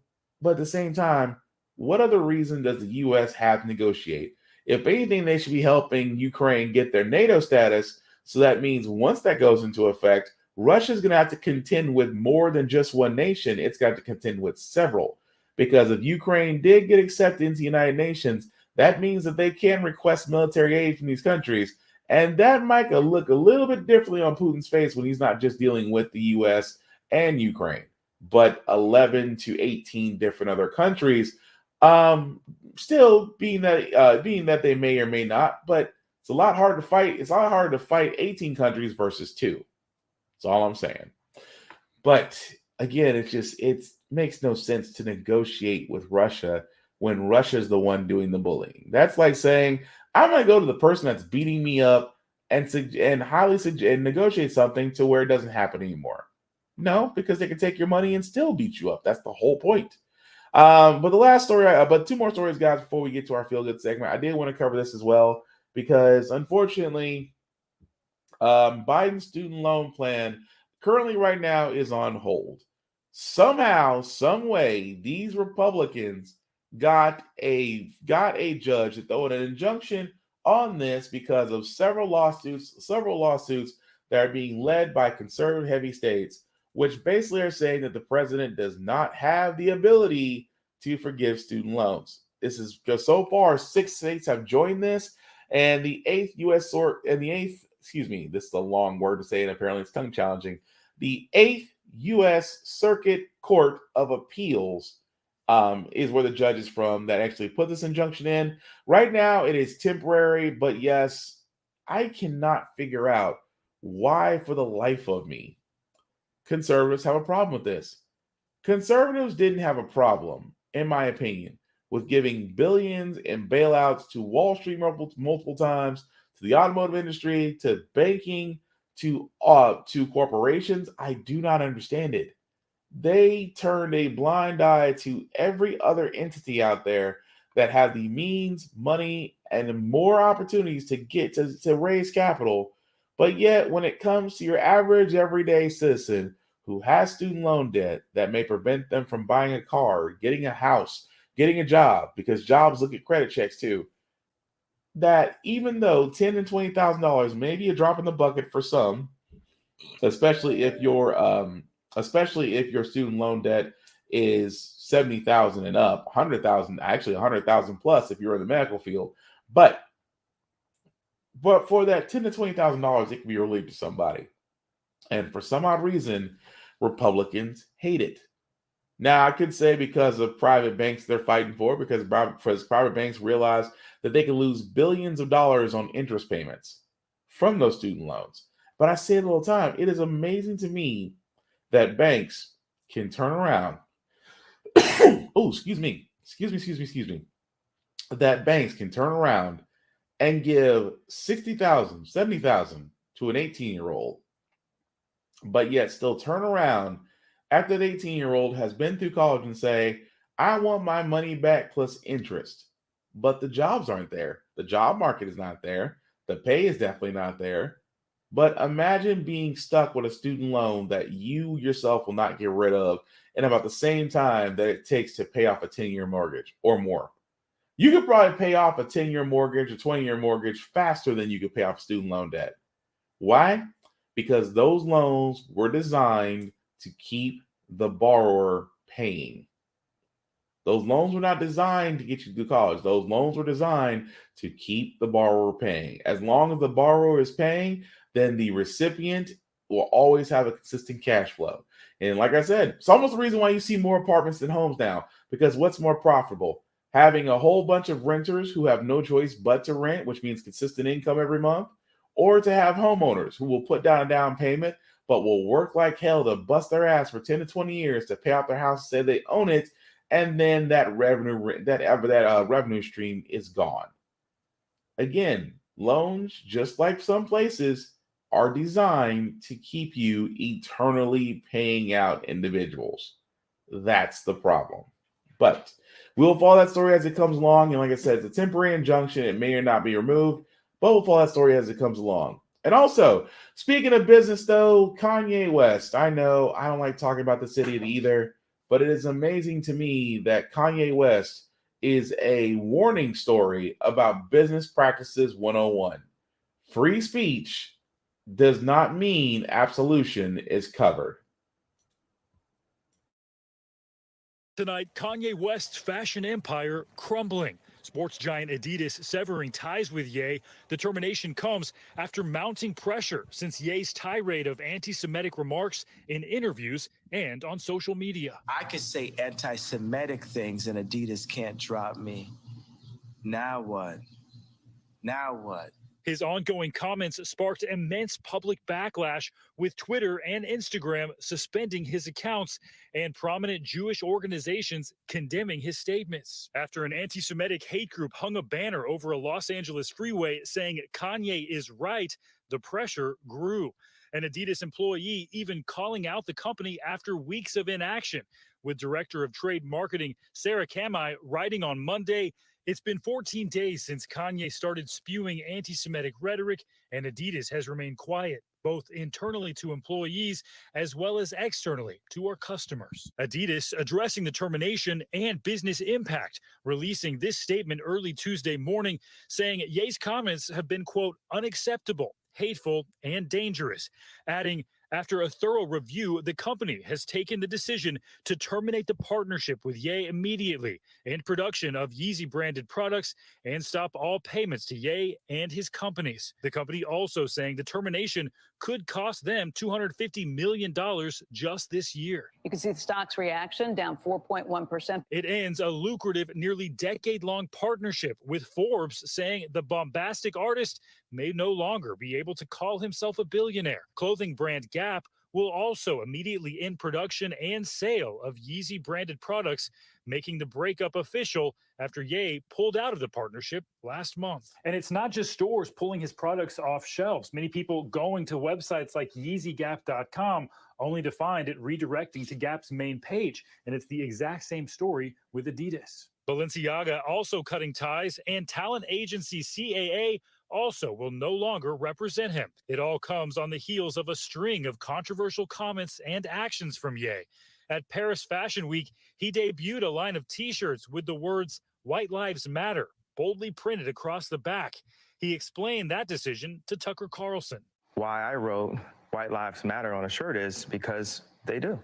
But at the same time, what other reason does the U.S. have to negotiate? If anything, they should be helping Ukraine get their NATO status. So that means once that goes into effect, Russia's going to have to contend with more than just one nation. It's got to contend with several. Because if Ukraine did get accepted into the United Nations, that means that they can request military aid from these countries. And that might look a little bit differently on Putin's face when he's not just dealing with the U.S. and Ukraine, but 11 to 18 different other countries. Still being that they may or may not, but it's a lot hard to fight. It's a lot harder to fight 18 countries versus 2. That's all I'm saying. But again, it makes no sense to negotiate with Russia when Russia's the one doing the bullying. That's like saying, I'm going to go to the person that's beating me up and negotiate something to where it doesn't happen anymore. No, because they can take your money and still beat you up. That's the whole point. But the last story, but 2 more stories, guys, before we get to our feel good segment. I did want to cover this as well because, unfortunately, Biden's student loan plan currently right now is on hold. Somehow, some way, these Republicans got a judge to throw an injunction on this because of several lawsuits that are being led by conservative heavy states, which basically are saying that the president does not have the ability to forgive student loans. This is just so far 6 states have joined this, and the 8th this is a long word to say, and apparently it's tongue challenging. The 8th U.S. Circuit Court of Appeals is where the judge is from that actually put this injunction in. Right now, it is temporary, but yes, I cannot figure out why, for the life of me, conservatives have a problem with this. Conservatives didn't have a problem, in my opinion, with giving billions in bailouts to Wall Street multiple times, to the automotive industry, to banking, to corporations. I do not understand it. They turned a blind eye to every other entity out there that have the means, money, and more opportunities to get to raise capital. But yet, when it comes to your average everyday citizen who has student loan debt that may prevent them from buying a car, getting a house, getting a job, because jobs look at credit checks too, that even though $10,000 and $20,000 may be a drop in the bucket for some, especially if your student loan debt is $70,000 and up, $100,000, actually $100,000 plus if you're in the medical field, but for that $10,000 to $20,000, it can be relieved to somebody, and for some odd reason, Republicans hate it. Now, I could say because of private banks they're fighting for, because private banks realize that they can lose billions of dollars on interest payments from those student loans. But I say it all the time. It is amazing to me that banks can turn around. Oh, excuse me. That banks can turn around and give $60,000, $70,000 to an 18-year-old, but yet still turn around after the 18-year-old has been through college and say, I want my money back plus interest. But the jobs aren't there. The job market is not there. The pay is definitely not there. But imagine being stuck with a student loan that you yourself will not get rid of in about the same time that it takes to pay off a 10-year mortgage or more. You could probably pay off a 10-year mortgage or 20-year mortgage faster than you could pay off student loan debt. Why? Because those loans were designed to keep the borrower paying. Those loans were not designed to get you to college. Those loans were designed to keep the borrower paying. As long as the borrower is paying, then the recipient will always have a consistent cash flow. And like I said, it's almost the reason why you see more apartments than homes now, because what's more profitable? Having a whole bunch of renters who have no choice but to rent, which means consistent income every month, or to have homeowners who will put down a down payment but will work like hell to bust their ass for 10 to 20 years to pay off their house, say they own it, and then that revenue stream is gone. Again, loans, just like some places, are designed to keep you eternally paying out individuals. That's the problem. But we'll follow that story as it comes along. And like I said, it's a temporary injunction. It may or not be removed, but we'll follow that story as it comes along. And also, speaking of business, though, Kanye West, I know I don't like talking about the city either, but it is amazing to me that Kanye West is a warning story about business practices 101. Free speech does not mean absolution is covered. Tonight, Kanye West's fashion empire crumbling. Sports giant Adidas severing ties with Ye. The termination comes after mounting pressure since Ye's tirade of anti-Semitic remarks in interviews and on social media. I could say anti-Semitic things and Adidas can't drop me. Now what? Now what? His ongoing comments sparked immense public backlash, with Twitter and Instagram suspending his accounts and prominent Jewish organizations condemning his statements. After an anti-Semitic hate group hung a banner over a Los Angeles freeway saying Kanye is right, the pressure grew. An Adidas employee even calling out the company after weeks of inaction, with Director of Trade Marketing Sarah Kamai writing on Monday, "It's been 14 days since Kanye started spewing anti-Semitic rhetoric, and Adidas has remained quiet, both internally to employees as well as externally to our customers." Adidas addressing the termination and business impact, releasing this statement early Tuesday morning, saying Ye's comments have been, quote, unacceptable, hateful, and dangerous, adding, after a thorough review, the company has taken the decision to terminate the partnership with Ye immediately and production of Yeezy branded products and stop all payments to Ye and his companies. The company also saying the termination could cost them $250 million just this year. You can see the stock's reaction down 4.1%. It ends a lucrative, nearly decade-long partnership, with Forbes saying the bombastic artist may no longer be able to call himself a billionaire. Clothing brand Gap will also immediately end production and sale of Yeezy branded products, making the breakup official after Ye pulled out of the partnership last month. And it's not just stores pulling his products off shelves. Many people going to websites like YeezyGap.com only to find it redirecting to Gap's main page. And it's the exact same story with Adidas. Balenciaga also cutting ties, and talent agency CAA also will no longer represent him. It all comes on the heels of a string of controversial comments and actions from Ye. At Paris Fashion Week, he debuted a line of T-shirts with the words "White Lives Matter" boldly printed across the back. He explained that decision to Tucker Carlson. Why I wrote "White Lives Matter" on a shirt is because they do.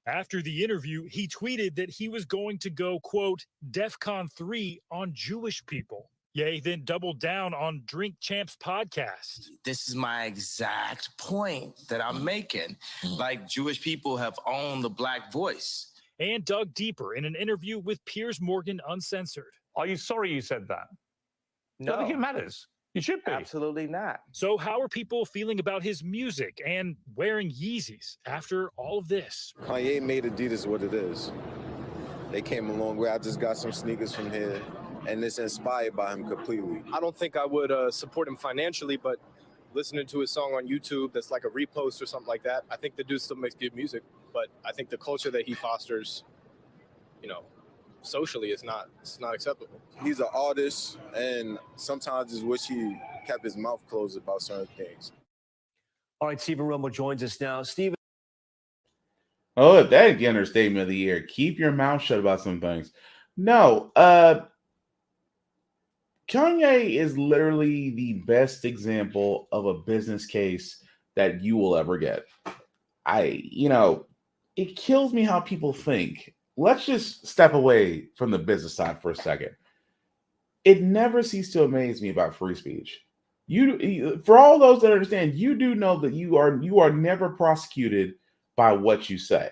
After the interview, he tweeted that he was going to go, quote, DEFCON 3 on Jewish people. Ye then doubled down on Drink Champs podcast. This is my exact point that I'm making. Like, Jewish people have owned the Black voice. And dug deeper in an interview with Piers Morgan Uncensored. Are you sorry you said that? No. I think it matters. You should be. Absolutely not. So how are people feeling about his music and wearing Yeezys after all of this? Kanye made Adidas what it is. They came a long way. I just got some sneakers from here, and it's inspired by him completely. I don't think I would support him financially, but listening to his song on YouTube that's like a repost or something like that, I think the dude still makes good music, but I think the culture that he fosters, socially it's not acceptable. He's an artist, and sometimes I just wish he kept his mouth closed about certain things. All right, Stephen Romo joins us now. Stephen. Oh, that's the understatement of the year. Keep your mouth shut about some things. No, Kanye is literally the best example of a business case that you will ever get. It kills me how people think. Let's just step away from the business side for a second. It never ceases to amaze me about free speech. For all those that understand, you do know that you are never prosecuted by what you say.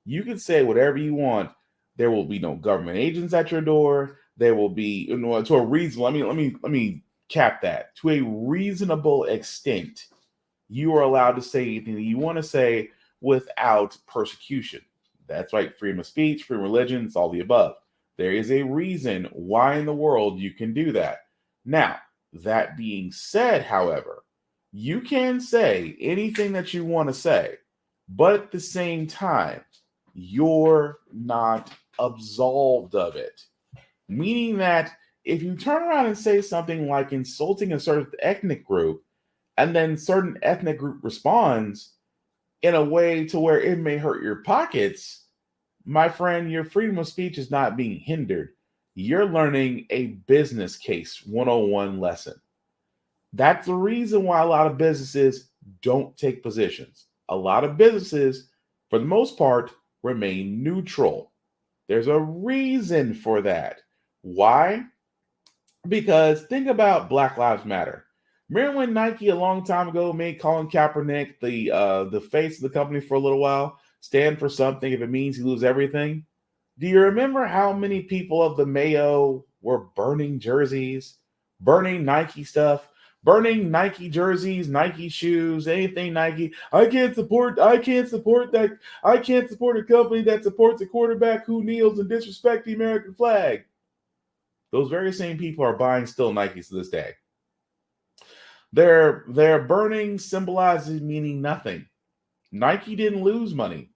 You can say whatever you want. There will be no government agents at your door. There will be, to a reason. Let me cap that. To a reasonable extent, you are allowed to say anything that you want to say without persecution. That's right. Freedom of speech, freedom of religion, it's all the above. There is a reason why in the world you can do that. Now, that being said, however, you can say anything that you want to say, but at the same time, you're not absolved of it. Meaning that if you turn around and say something like insulting a certain ethnic group, and then certain ethnic group responds in a way to where it may hurt your pockets, my friend, your freedom of speech is not being hindered. You're learning a business case 101 lesson. That's the reason why a lot of businesses don't take positions. A lot of businesses, for the most part, remain neutral. There's a reason for that. Why? Because think about Black Lives Matter. Remember when Nike a long time ago made Colin Kaepernick the face of the company for a little while, stand for something if it means he lose everything? Do you remember how many people of the Mayo were burning jerseys, burning Nike stuff, burning Nike jerseys, Nike shoes, anything Nike? I can't support that. I can't support a company that supports a quarterback who kneels and disrespects the American flag. Those very same people are buying still Nikes to this day. Their burning symbolizes meaning nothing. Nike didn't lose money.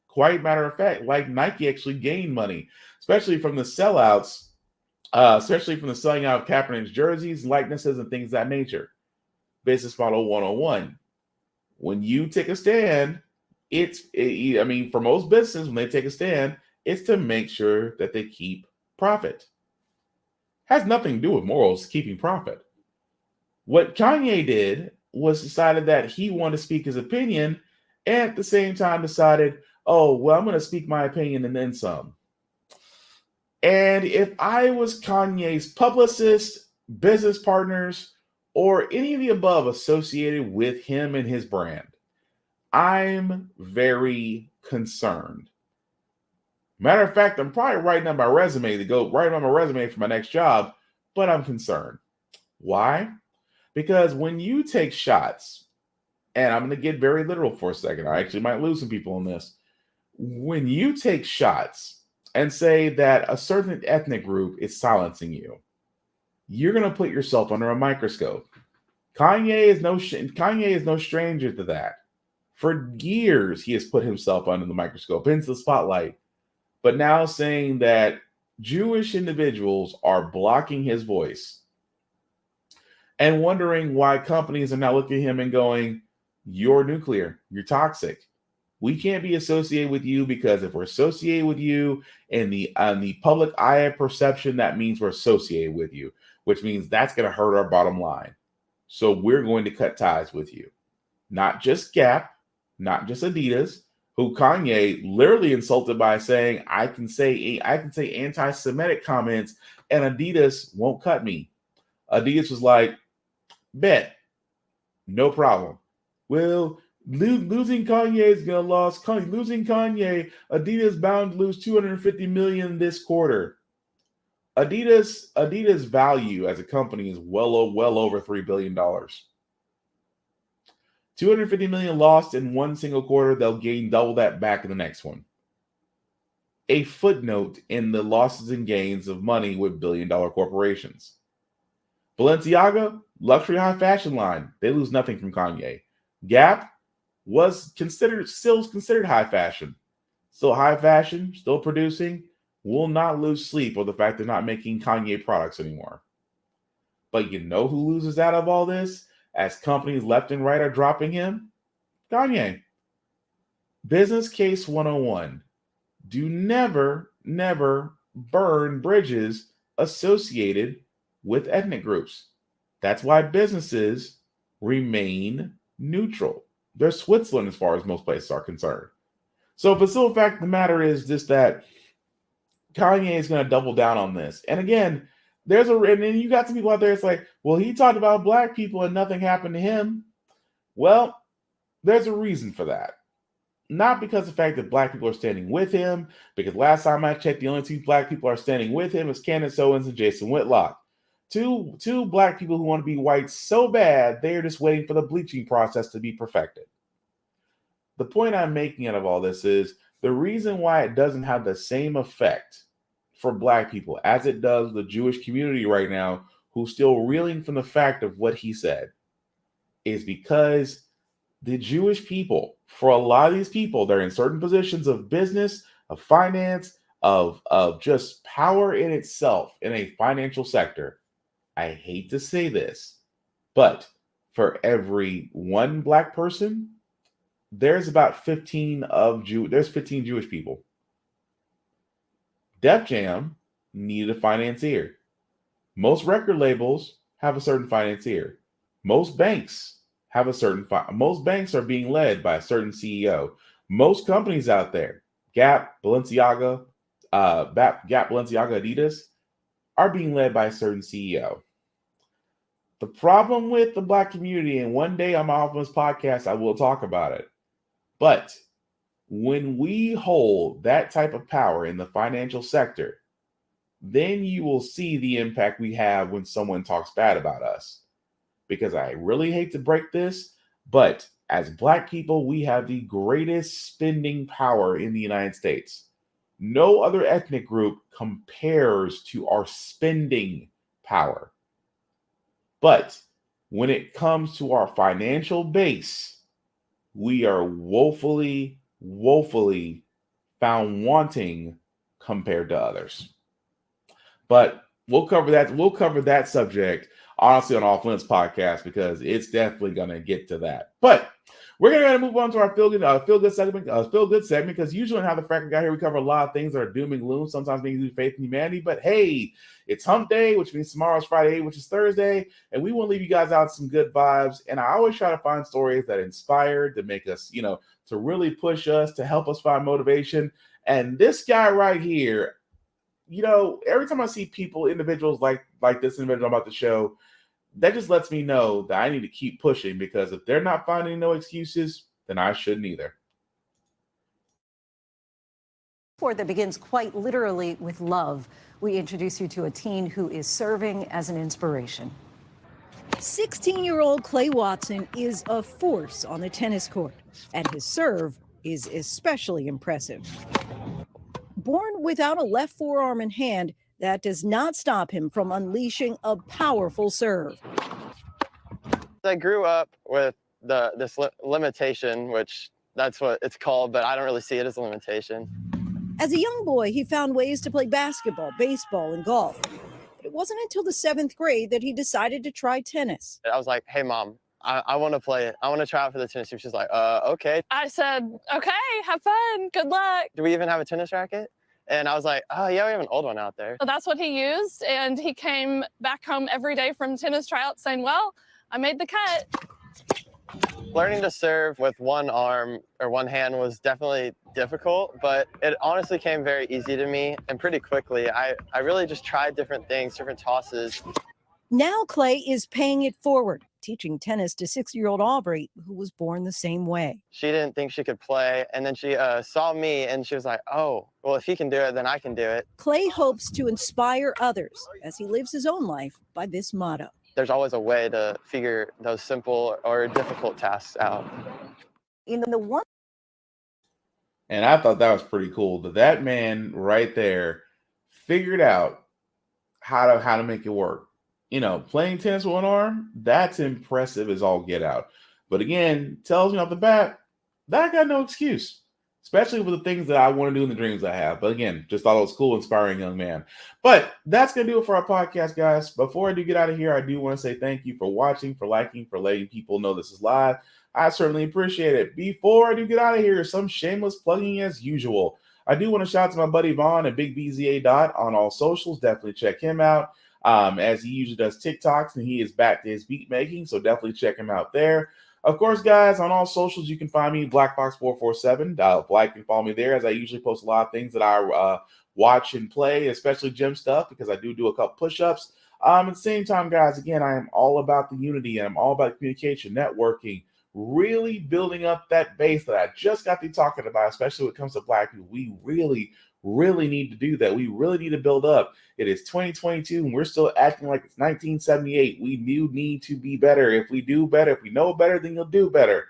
Quite matter of fact, like Nike actually gained money, especially from the sellouts, especially from the selling out of Kaepernick's jerseys, likenesses, and things of that nature. Business model 101. When you take a stand, for most businesses, when they take a stand, it's to make sure that they keep profit. Has nothing to do with morals, keeping profit. What Kanye did was decided that he wanted to speak his opinion and at the same time decided, oh, well, I'm going to speak my opinion and then some. And if I was Kanye's publicist, business partners, or any of the above associated with him and his brand, I'm very concerned. Matter of fact, I'm probably writing on my resume for my next job, but I'm concerned. Why? Because when you take shots, and I'm going to get very literal for a second, I actually might lose some people on this. When you take shots and say that a certain ethnic group is silencing you, you're going to put yourself under a microscope. Kanye is no stranger to that. For years, he has put himself under the microscope, into the spotlight. But now saying that Jewish individuals are blocking his voice and wondering why companies are now looking at him and going, you're nuclear, you're toxic. We can't be associated with you because if we're associated with you in the public eye perception, that means we're associated with you, which means that's going to hurt our bottom line. So we're going to cut ties with you. Not just Gap, not just Adidas, who Kanye literally insulted by saying, I can say anti-Semitic comments and Adidas won't cut me. Adidas was like, bet, no problem. Well, losing Kanye is going to lose. Losing Kanye, Adidas bound to lose $250 million this quarter. Adidas value as a company is well over $3 billion. $250 million lost in one single quarter. They'll gain double that back in the next one. A footnote in the losses and gains of money with billion-dollar corporations. Balenciaga, luxury high fashion line. They lose nothing from Kanye. Gap was still considered high fashion. Still high fashion, still producing, will not lose sleep over the fact they're not making Kanye products anymore. But you know who loses out of all this? As companies left and right are dropping him? Kanye. Business case 101. Do never burn bridges associated with ethnic groups. That's why businesses remain neutral. They're Switzerland as far as most places are concerned. So the simple fact of the matter is just that Kanye is going to double down on this. And again, and then you got some people out there, it's like, well, he talked about black people and nothing happened to him. Well, there's a reason for that. Not because of the fact that black people are standing with him, because last time I checked, the only two black people are standing with him is Candace Owens and Jason Whitlock. Two black people who want to be white so bad, they're just waiting for the bleaching process to be perfected. The point I'm making out of all this is the reason why it doesn't have the same effect for black people as it does the Jewish community right now, who's still reeling from the fact of what he said, is because the Jewish people, for a lot of these people, they're in certain positions of business, of finance, of just power in itself in a financial sector. I hate to say this, but for every one black person, there's about 15 Jewish people. Def Jam needed a financier. Most record labels have a certain financier. Most banks have a certain most banks are being led by a certain CEO. Most companies out there, Gap, Balenciaga, Adidas, are being led by a certain CEO. The problem with the black community, and one day on my Offense podcast, I will talk about it. But when we hold that type of power in the financial sector, then you will see the impact we have when someone talks bad about us. Because I really hate to break this, but as black people, we have the greatest spending power in the United States. No other ethnic group compares to our spending power. But when it comes to our financial base, we are woefully found wanting compared to others. But we'll cover that subject honestly on Off Limits podcast because it's definitely going to get to that. But we're going to move on to our feel good segment because usually on How the Frack got here, we cover a lot of things that are doom and gloom, sometimes being due to faith in humanity. But hey, it's Hump Day, which means tomorrow's Friday, which is Thursday, and we want to leave you guys out some good vibes. And I always try to find stories that inspire, to make us, to really push us, to help us find motivation. And this guy right here, every time I see individuals like this individual I'm about to show, that just lets me know that I need to keep pushing, because if they're not finding no excuses, then I shouldn't either. Sport that begins quite literally with love. We introduce you to a teen who is serving as an inspiration. 16-year-old Clay Watson is a force on the tennis court, and his serve is especially impressive. Born without a left forearm and hand, that does not stop him from unleashing a powerful serve. I grew up with this limitation, which that's what it's called, but I don't really see it as a limitation. As a young boy, he found ways to play basketball, baseball, and golf. But it wasn't until the 7th grade that he decided to try tennis. I was like, hey, Mom, I want to play. I want to try out for the tennis team. She's like, okay. I said, okay, have fun. Good luck. Do we even have a tennis racket? And I was like, oh, yeah, we have an old one out there. So that's what he used. And he came back home every day from tennis tryouts saying, well, I made the cut. Learning to serve with one arm or one hand was definitely difficult, but it honestly came very easy to me and pretty quickly. I really just tried different things, different tosses. Now Clay is paying it forward, teaching tennis to 6-year-old Aubrey, who was born the same way. She didn't think she could play, and then she saw me, and she was like, oh, well, if he can do it, then I can do it. Clay hopes to inspire others as he lives his own life by this motto. There's always a way to figure those simple or difficult tasks out. In the one. And I thought that was pretty cool that man right there figured out how to make it work. Playing tennis with one arm, that's impressive as all get out. But again, tells me off the bat that I got no excuse, especially with the things that I want to do and the dreams I have. But again, just thought it was cool, inspiring young man. But that's going to do it for our podcast, guys. Before I do get out of here, I do want to say thank you for watching, for liking, for letting people know this is live. I certainly appreciate it. Before I do get out of here, some shameless plugging as usual. I do want to shout out to my buddy Vaughn at Big BZA Dot on all socials. Definitely check him out. As he usually does TikToks, and he is back to his beat making, so definitely check him out there. Of course, guys, on all socials, you can find me, BlackFox447. Like and follow me there, as I usually post a lot of things that I watch and play, especially gym stuff, because I do a couple push-ups. At the same time, guys, again, I am all about the unity, and I'm all about communication, networking, really building up that base that I just got to be talking about, especially when it comes to Black people. We really need to do that. We really need to build up. It is 2022 and we're still acting like it's 1978. We do need to be better. If we do better, if we know better, then you'll do better.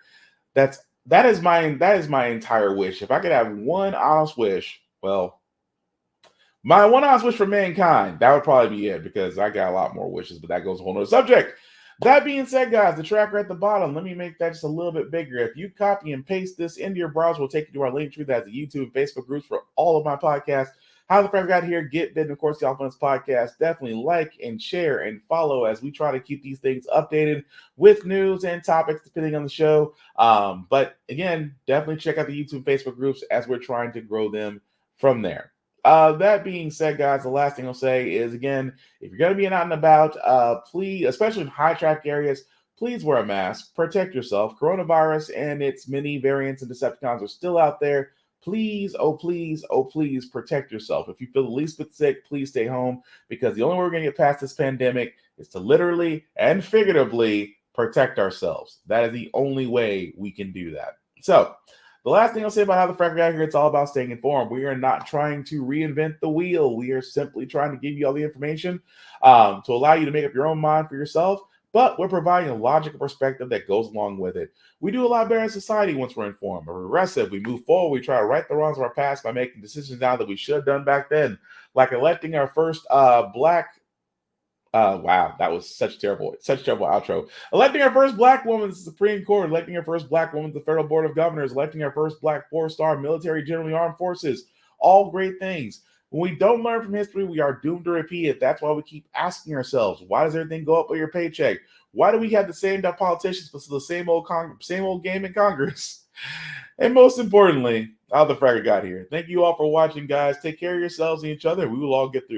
That is my entire wish. If I could have one honest wish, well, my one honest wish for mankind, that would probably be it, because I got a lot more wishes, but that goes a whole nother subject. That being said, guys, the tracker at the bottom, let me make that just a little bit bigger. If you copy and paste this into your browser, we'll take you to our link tree that has the YouTube and Facebook groups for all of my podcasts. How the Frack got here, get bit, and of course, the Offense Podcast. Definitely like and share and follow as we try to keep these things updated with news and topics depending on the show. But again, definitely check out the YouTube and Facebook groups as we're trying to grow them from there. That being said, guys, the last thing I'll say is, again, if you're going to be out and about, please, especially in high traffic areas, please wear a mask, protect yourself. Coronavirus and its many variants and Decepticons are still out there. Please, oh please, oh please, protect yourself. If you feel the least bit sick, please stay home, because the only way we're going to get past this pandemic is to literally and figuratively protect ourselves. That is the only way we can do that. So, the last thing I'll say about How the Frack got here, it's all about staying informed. We are not trying to reinvent the wheel. We are simply trying to give you all the information to allow you to make up your own mind for yourself, but we're providing a logical perspective that goes along with it. We do a lot better in society once we're informed. We're progressive. We move forward. We try to right the wrongs of our past by making decisions now that we should have done back then, like electing our first black. Wow, that was such a terrible outro. Electing our first black woman to the Supreme Court, electing our first black woman to the Federal Board of Governors, electing our first black 4-star military general in the armed forces. All great things. When we don't learn from history, we are doomed to repeat it. That's why we keep asking ourselves, why does everything go up with your paycheck? Why do we have the same politicians, but still the same old game in Congress? And most importantly, how the Frack got here. Thank you all for watching, guys. Take care of yourselves and each other. We will all get through